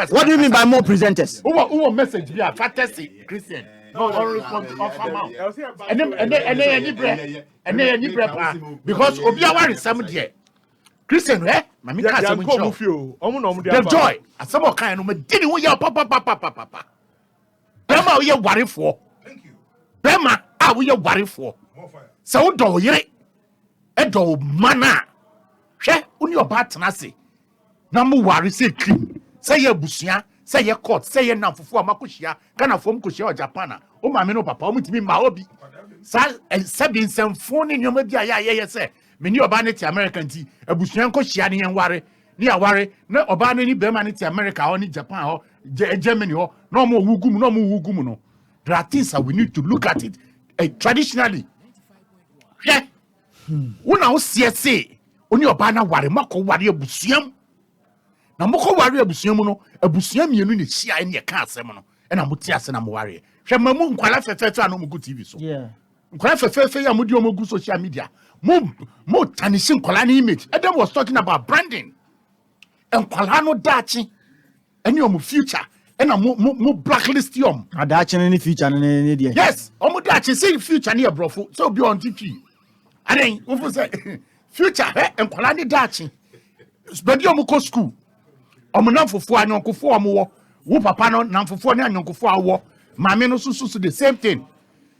What do you mean by more presenters? Who message me a fantasy Christian? No, respond to offer mouth. And then you because Obiawa is some there. Christian, eh? Mami can't say the joy. As some kind of didn't we your papa. Bema we are worried for. Thank you. Bema, are we are worried for? So do ye? Edo mana. She, uni obatana se. Namu worry say clean. Say ye busia. Say ye court. Say ye namfufu amakushia. Kana fom kushia o Japana. O mami no papa. O mutimi maobi. Sa sebi nsem phone ni nyoma bia ya say. Meni oba ne ti American ti. Ebusuan ko hia ne yen ware. Ni aware. Na oba ne ni bema ne ti America or ni Japan or Germany or no more wugum no. There are things that we need to look at it traditionally. Yeah. Una o say oni oba na ware mako ware abusuam. Na moko ware abusuam no, abusuam mienu ne hia ne ka asem no. E na moti ase na mo ware. Hwe mamu nkwala fefefe anu mugu TV so. Yeah. Nkwala fefefe ya mudi omogu social media. Mo tanishin nkwala ni image. Adam was talking about branding. Nkwala no dachi. Any of future and a mo blacklist yom. Adachi any future and yes, omo dachi say future near brofo. So be on TV. And then we say future and kwalani dachi. But you go school. Omo namfofo anyonkofo omo wo papa no namfofo ne anyonkofo awo. Mame no susu the same thing.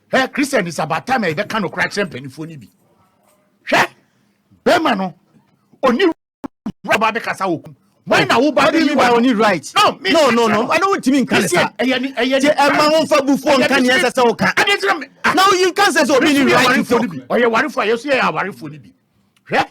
Hey, Christian is about time e be kan okra champion fo ni bi. Hwe bema no oni raba be kasa woku. Why now? What do you mean by only right? No. I don't want to mean cancer. Now you can't say so. Meaning right for me. Or you worry for you say I worry for me. Yeah.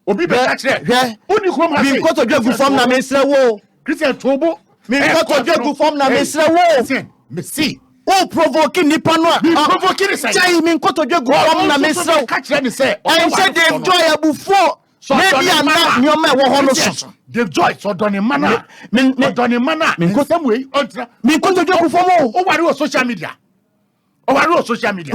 Obi be catch there. Only come and me to do form na me sre wo. Christian Tobo. Me to do form na me sre wo. Me see. Oh, provoking nipa no. Provoking say. Jai me to do form na me sre wo. Catch there say. I said they enjoy before. Maybe I'm not your man. The joy so done mana. Me done mana. Me go some way. Me go to do for more. O wari social media.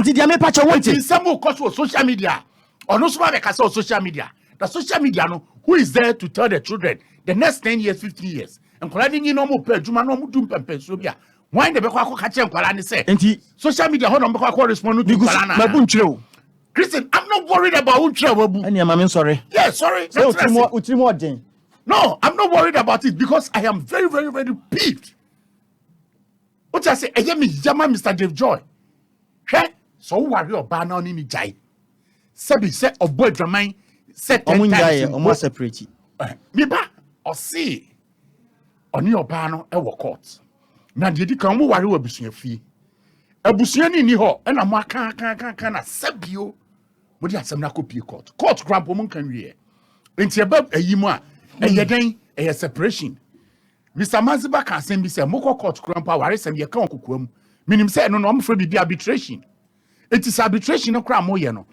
Did you make patch want it? Some will cause social media. Or no smart like social media. The social media no who is there to tell the children the next 10 years, 15 years. And calling you no more pay, you man no more doom pensobia. Why the Beko catch and Kalani say? Social media hold on Beko respond to Kalana. Christian, I'm not worried about Utrawabu. And I'm sorry. Yeah, sorry. No, I'm not worried about it because I am very, very, very peeved. What I say, I am Mr. Dave Joy. Okay? So worry about now in Jai. Sebi set of boy drama set 10 times. Almost separate. Me ba or see on your panel ever court. Now did come worry about business fee. A busiani ni ho and a maka can sebio. What you have some copy court. Court grab woman can rear. Into above a yima, a yadan, a separation. Mr. Maziba can send me some moko court grandpa, where some your count cook. Meaning, say, no, I'm afraid to be arbitration. It is arbitration of crime, no.